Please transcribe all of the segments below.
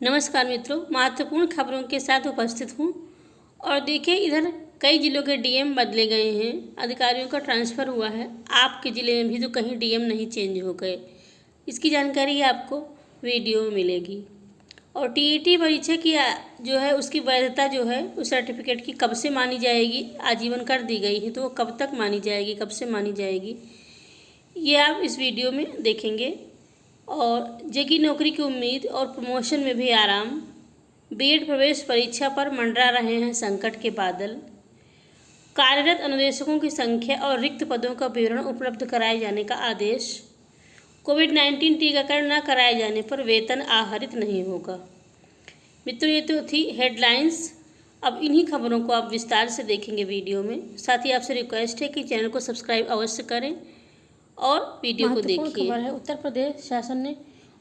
नमस्कार मित्रों, महत्वपूर्ण खबरों के साथ उपस्थित हूँ। और देखिए, इधर कई जिलों के डीएम बदले गए हैं, अधिकारियों का ट्रांसफ़र हुआ है। आपके ज़िले में भी तो कहीं डीएम नहीं चेंज हो गए, इसकी जानकारी आपको वीडियो में मिलेगी। और टीईटी परीक्षा की जो है उसकी वैधता जो है उस सर्टिफिकेट की कब से मानी जाएगी, आजीवन कर दी गई है, तो वो कब तक मानी जाएगी, कब से मानी जाएगी, ये आप इस वीडियो में देखेंगे। और जगी नौकरी की उम्मीद और प्रमोशन में भी आराम, बीएड प्रवेश परीक्षा पर मंडरा रहे हैं संकट के बादल, कार्यरत अनुदेशकों की संख्या और रिक्त पदों का विवरण उपलब्ध कराए जाने का आदेश, कोविड-19 टीकाकरण न कराए जाने पर वेतन आहरित नहीं होगा। मित्रों, ये तो थी हेडलाइंस। अब इन्हीं खबरों को आप विस्तार से देखेंगे वीडियो में। साथ ही आपसे रिक्वेस्ट है कि चैनल को सब्सक्राइब अवश्य करें और वीडियो को देखिए। खबर है, उत्तर प्रदेश शासन ने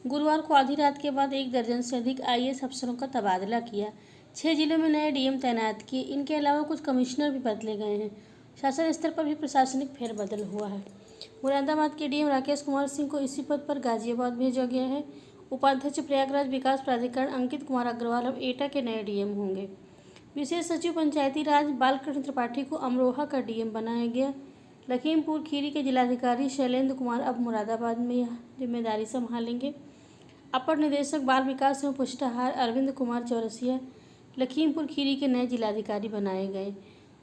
गुरुवार को आधी रात के बाद 1 दर्जन से अधिक आईएएस अफसरों का तबादला किया। 6 जिलों में नए डीएम तैनात किए। इनके अलावा कुछ कमिश्नर भी बदले गए हैं। शासन स्तर पर भी प्रशासनिक फेरबदल हुआ है। मुरादाबाद के डीएम राकेश कुमार सिंह को इसी पद पर गाजियाबाद भेजा गया है। उपाध्यक्ष प्रयागराज विकास प्राधिकरण अंकित कुमार अग्रवाल अब एटा के नए डीएम होंगे। विशेष सचिव पंचायती राज बालकृष्ण त्रिपाठी को अमरोहा का डीएम बनाया गया। लखीमपुर खीरी के जिलाधिकारी शैलेंद्र कुमार अब मुरादाबाद में यह जिम्मेदारी संभालेंगे। अपर निदेशक बाल विकास एवं पुष्टाहार अरविंद कुमार चौरसिया लखीमपुर खीरी के नए जिलाधिकारी बनाए गए।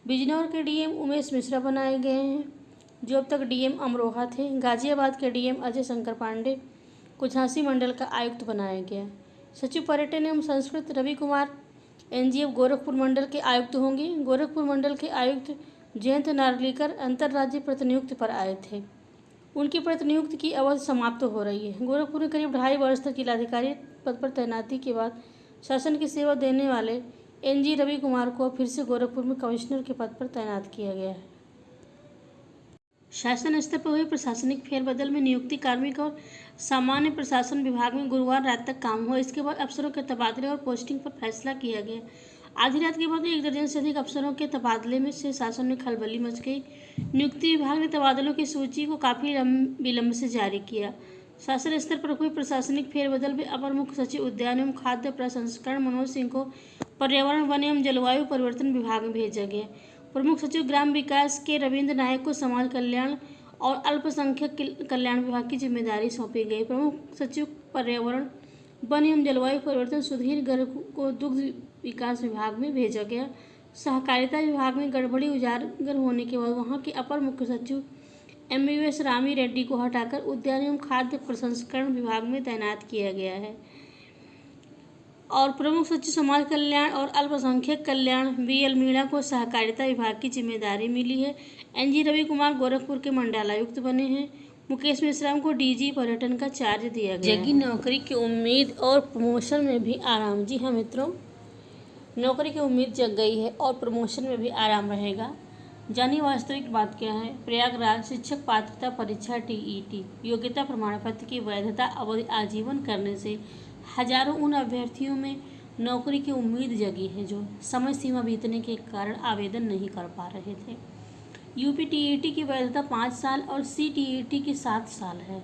बिजनौर के डीएम उमेश मिश्रा बनाए गए हैं, जो अब तक डीएम अमरोहा थे। गाजियाबाद के डीएम अजय शंकर पांडे को झांसी मंडल का आयुक्त बनाया गया। सचिव पर्यटन एवं संस्कृति रवि कुमार एनजीएफ गोरखपुर मंडल के आयुक्त होंगे। गोरखपुर मंडल के आयुक्त जयंत नार्लिकर अंतर्राज्यीय प्रतिनियुक्ति पर आए थे। उनकी प्रतिनियुक्ति की अवधि समाप्त हो रही है। गोरखपुर में करीब 2.5 वर्ष तक जिलाधिकारी पद पर तैनाती के बाद शासन की सेवा देने वाले एनजी रवि कुमार को फिर से गोरखपुर में कमिश्नर के पद पर तैनात किया गया है। शासन स्तर पर हुए प्रशासनिक फेरबदल में नियुक्ति, कार्मिक और सामान्य प्रशासन विभाग में गुरुवार रात तक काम हुआ। इसके बाद अफसरों के तबादले और पोस्टिंग पर फैसला किया गया। आधी रात के बाद 1 दर्जन से अधिक अफसरों के तबादले में से शासन में खलबली मच गई। नियुक्ति विभाग ने तबादलों की सूची को काफ़ी विलंब से जारी किया। शासन स्तर पर हुए प्रशासनिक फेरबदल में अपर मुख्य सचिव उद्यान एवं खाद्य प्रसंस्करण मनोज सिंह को पर्यावरण, वन एवं जलवायु परिवर्तन विभाग में भेजा गया। प्रमुख सचिव ग्राम विकास के रविंद्र नायक को समाज कल्याण और अल्पसंख्यक कल्याण विभाग की जिम्मेदारी सौंपी गई। प्रमुख सचिव पर्यावरण, वन एवं जलवायु परिवर्तन सुधीर गर्ग को दुग्ध विकास विभाग में भेजा गया। सहकारिता विभाग में गड़बड़ी उजागर होने के बाद वहां के अपर मुख्य सचिव MVS रामी रेड्डी को हटाकर उद्यान एवं खाद्य प्रसंस्करण विभाग में तैनात किया गया है। और प्रमुख सचिव समाज कल्याण और अल्पसंख्यक कल्याण BL मीणा को सहकारिता विभाग की जिम्मेदारी मिली है। NG रवि कुमार गोरखपुर के मंडलायुक्त बने हैं। मुकेश मिश्रा को DG पर्यटन का चार्ज दिया गया। जगी नौकरी की उम्मीद और प्रमोशन में भी आराम। जी हाँ मित्रों, नौकरी की उम्मीद जग गई है और प्रमोशन में भी आराम रहेगा। जानिए वास्तविक बात क्या है। प्रयागराज शिक्षक पात्रता परीक्षा TET योग्यता प्रमाण पत्र की वैधता अवधि आजीवन करने से हजारों उन अभ्यर्थियों में नौकरी की उम्मीद जगी है जो समय सीमा बीतने के कारण आवेदन नहीं कर पा रहे थे। यूपी TET की वैधता 5 साल और CTET की 7 साल है।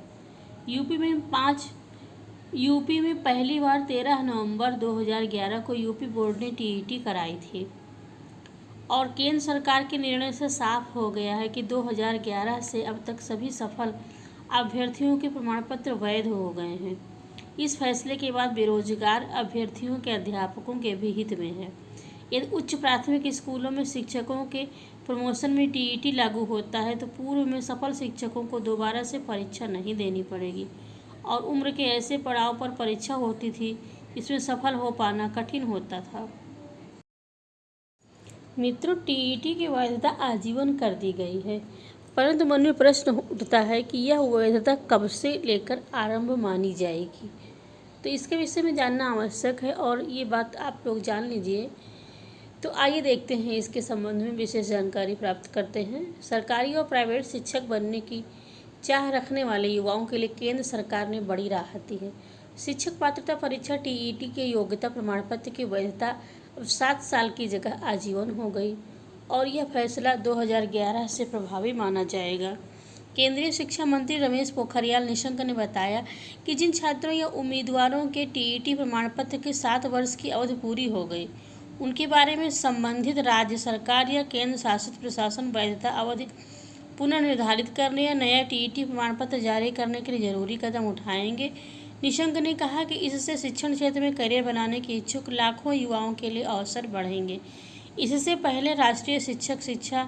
यूपी में पहली बार 13 नवंबर 2011 को यूपी बोर्ड ने TET कराई थी और केंद्र सरकार के निर्णय से साफ हो गया है कि 2011 से अब तक सभी सफल अभ्यर्थियों के प्रमाण पत्र वैध हो गए हैं। इस फैसले के बाद बेरोजगार अभ्यर्थियों के अध्यापकों के भी हित में है। यदि उच्च प्राथमिक स्कूलों में शिक्षकों के प्रमोशन में TET लागू होता है तो पूर्व में सफल शिक्षकों को दोबारा से परीक्षा नहीं देनी पड़ेगी और उम्र के ऐसे पड़ाव पर परीक्षा होती थी इसमें सफल हो पाना कठिन होता था। मित्रों, TET की वैधता आजीवन कर दी गई है, परंतु मन में प्रश्न उठता है कि यह वैधता कब से लेकर आरंभ मानी जाएगी। तो इसके विषय में जानना आवश्यक है और ये बात आप लोग जान लीजिए। तो आइए देखते हैं, इसके संबंध में विशेष जानकारी प्राप्त करते हैं। सरकारी और प्राइवेट शिक्षक बनने की चाह रखने वाले युवाओं के लिए केंद्र सरकार ने बड़ी राहत दी है। शिक्षक पात्रता परीक्षा TET के योग्यता प्रमाण पत्र की वैधता अब 7 साल की जगह आजीवन हो गई और यह फैसला 2011 से प्रभावी माना जाएगा। केंद्रीय शिक्षा मंत्री रमेश पोखरियाल निशंक ने बताया कि जिन छात्रों या उम्मीदवारों के टीईटी प्रमाण पत्र के 7 वर्ष की अवधि पूरी हो गई, उनके बारे में संबंधित राज्य सरकार या केंद्र शासित प्रशासन वैधता अवधि पुनर्निर्धारित करने या नया टीईटी प्रमाण पत्र जारी करने के लिए जरूरी कदम उठाएंगे। निशंक ने कहा कि इससे शिक्षण क्षेत्र में करियर बनाने के इच्छुक लाखों युवाओं के लिए अवसर बढ़ेंगे। इससे पहले राष्ट्रीय शिक्षक शिक्षा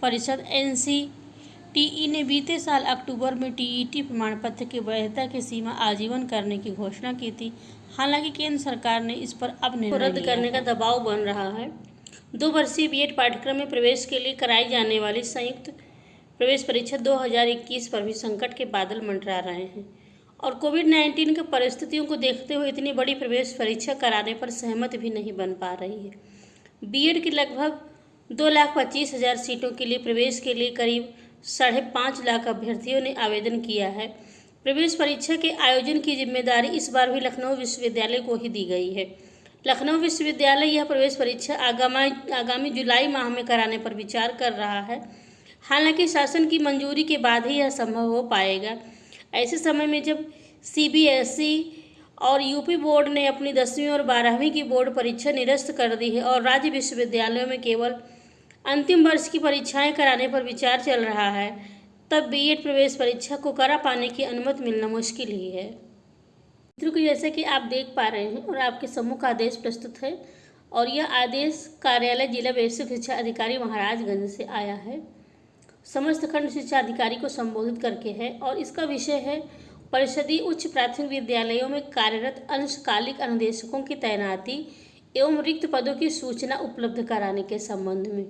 परिषद एनसीटीई ने बीते साल अक्टूबर में टीईटी प्रमाण पत्र की वैधता की सीमा आजीवन करने की घोषणा की थी। हालांकि केंद्र सरकार ने इस पर अब निर्णय रद्द करने का दबाव बन रहा है। 2 वर्षीय बीएड पाठ्यक्रम में प्रवेश के लिए कराई जाने वाली संयुक्त प्रवेश परीक्षा 2021 पर भी संकट के बादल मंडरा रहे हैं और कोविड-19 की परिस्थितियों को देखते हुए इतनी बड़ी प्रवेश परीक्षा कराने पर सहमत भी नहीं बन पा रही है। बीएड की लगभग 2,25,000 सीटों के लिए प्रवेश के लिए करीब 5.5 लाख अभ्यर्थियों ने आवेदन किया है। प्रवेश परीक्षा के आयोजन की जिम्मेदारी इस बार भी लखनऊ विश्वविद्यालय को ही दी गई है। लखनऊ विश्वविद्यालय यह प्रवेश परीक्षा आगामी जुलाई माह में कराने पर विचार कर रहा है। हालांकि शासन की मंजूरी के बाद ही यह संभव हो पाएगा। ऐसे समय में जब सीबीएसई और यूपी बोर्ड ने अपनी 10वीं और 12वीं की बोर्ड परीक्षा निरस्त कर दी है और राज्य विश्वविद्यालयों में केवल अंतिम वर्ष की परीक्षाएं कराने पर विचार चल रहा है, तब बीएड प्रवेश परीक्षा को करा पाने की अनुमति मिलना मुश्किल ही है। मित्रों को जैसे कि आप देख पा रहे हैं और आपके सम्मुख आदेश प्रस्तुत है और यह आदेश कार्यालय जिला बेसिक शिक्षा अधिकारी महाराजगंज से आया है। समस्त खंड शिक्षा अधिकारी को संबोधित करके है और इसका विषय है परिषदीय उच्च प्राथमिक विद्यालयों में कार्यरत अंशकालिक अनुदेशकों की तैनाती एवं रिक्त पदों की सूचना उपलब्ध कराने के संबंध में।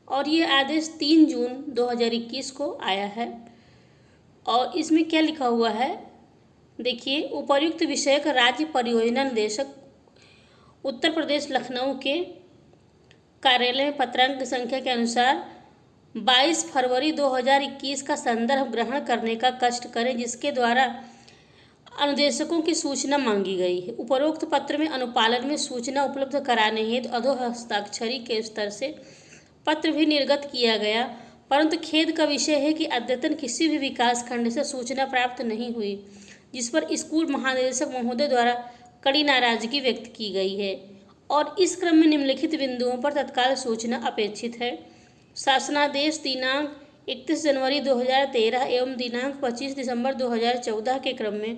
और ये आदेश 3 जून 2021 को आया है और इसमें क्या लिखा हुआ है देखिए। उपर्युक्त विषयक राज्य परियोजना निदेशक उत्तर प्रदेश लखनऊ के कार्यालय में पत्रांक संख्या के अनुसार 22 फरवरी 2021 का संदर्भ ग्रहण करने का कष्ट करें, जिसके द्वारा अनुदेशकों की सूचना मांगी गई है। उपरोक्त पत्र में अनुपालन में सूचना उपलब्ध कराने हेतु अधो हस्ताक्षरी के स्तर से पत्र भी निर्गत किया गया, परंतु खेद का विषय है कि अद्यतन किसी भी विकास खंड से सूचना प्राप्त नहीं हुई, जिस पर स्कूल महानिदेशक महोदय द्वारा कड़ी नाराजगी व्यक्त की गई है और इस क्रम में निम्नलिखित बिंदुओं पर तत्काल सूचना अपेक्षित है। शासनादेश दिनांक 31 जनवरी 2013 एवं दिनांक 25 दिसंबर 2014 के क्रम में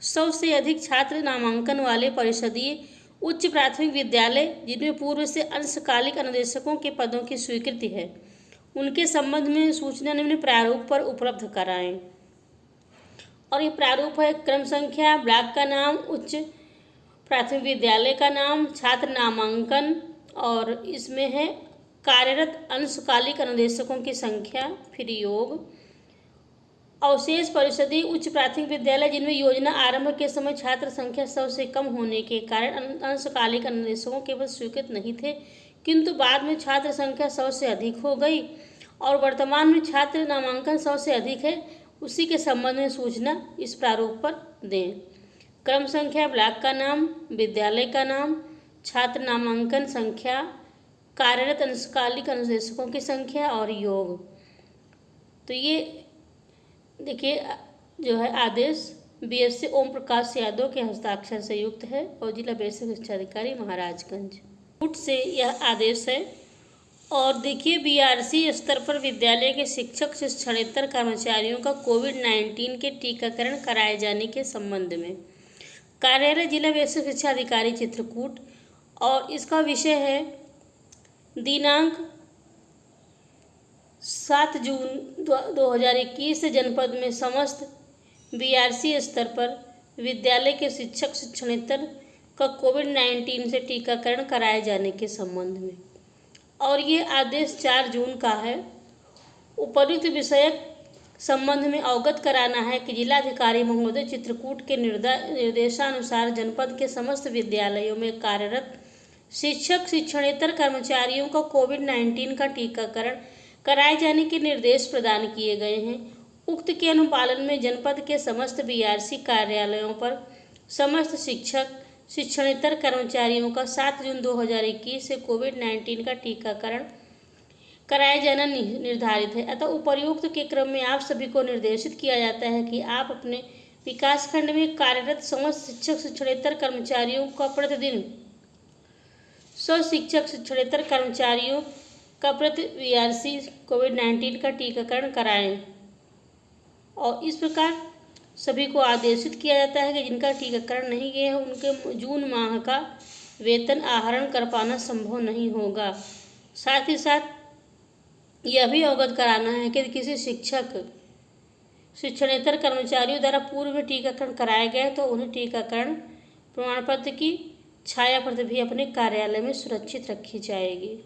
100 से अधिक छात्र नामांकन वाले परिषदीय उच्च प्राथमिक विद्यालय जिनमें पूर्व से अंशकालिक अनुदेशकों के पदों की स्वीकृति है, उनके संबंध में सूचना निम्न प्रारूप पर उपलब्ध कराएं। और ये प्रारूप है क्रम संख्या, ब्लॉक का नाम, उच्च प्राथमिक विद्यालय का नाम, छात्र नामांकन और इसमें है कार्यरत अंशकालिक अनुदेशकों की संख्या, फिर योग। अवशेष परिषदीय उच्च प्राथमिक विद्यालय जिनमें योजना आरंभ के समय छात्र संख्या 100 से कम होने के कारण अंशकालिक अनुदेशकों के पद स्वीकृत नहीं थे, किंतु बाद में छात्र संख्या 100 से अधिक हो गई और वर्तमान में छात्र नामांकन 100 से अधिक है, उसी के संबंध में सूचना इस प्रारूप पर दें। क्रम संख्या, ब्लॉक का नाम, विद्यालय का नाम, छात्र नामांकन संख्या, कार्यरत अंशकालिक अनुदेशकों की संख्या और योग। तो ये देखिए जो है आदेश बीएससी ओम प्रकाश यादव के हस्ताक्षर से युक्त है और जिला बेसिक शिक्षा अधिकारी महाराजगंज फुट से यह आदेश है। और देखिए बीआरसी स्तर पर विद्यालय के शिक्षक शिक्षणेतर कर्मचारियों का कोविड-19 के टीकाकरण कराए जाने के संबंध में कार्यालय जिला बेसिक शिक्षा अधिकारी चित्रकूट और इसका विषय है दिनांक 7 जून 2021 से जनपद में समस्त बीआरसी स्तर पर विद्यालय के शिक्षक शिक्षणेतर का कोविड-19 से टीकाकरण कराए जाने के संबंध में। और ये आदेश 4 जून का है। उपर्युक्त विषयक संबंध में अवगत कराना है कि जिलाधिकारी महोदय चित्रकूट के निर्देशानुसार जनपद के समस्त विद्यालयों में कार्यरत शिक्षक शिक्षणेतर कर्मचारियों का कोविड-19 का टीकाकरण कराए जाने के निर्देश प्रदान किए गए हैं। उक्त के अनुपालन में जनपद के समस्त बीआरसी कार्यालयों पर समस्त शिक्षक शिक्षणेतर कर्मचारियों का 7 जून 2021 से कोविड-19 का टीकाकरण कराया जाना निर्धारित है। अतः उपर्युक्त के क्रम में आप सभी को निर्देशित किया जाता है कि आप अपने विकासखंड में कार्यरत समस्त शिक्षक शिक्षणेतर कर्मचारियों का प्रतिदिन 100 शिक्षक शिक्षणेतर कर्मचारियों का प्रति VRC कोविड-19 का टीकाकरण कराएं। और इस प्रकार सभी को आदेशित किया जाता है कि जिनका टीकाकरण नहीं किया है उनके जून माह का वेतन आहरण कर पाना संभव नहीं होगा। साथ ही साथ यह भी अवगत कराना है कि किसी शिक्षक शिक्षणेतर कर्मचारियों द्वारा पूर्व में टीकाकरण कराया गया तो उन्हें टीकाकरण प्रमाण पत्र की छाया प्रति भी अपने कार्यालय में सुरक्षित रखी जाएगी।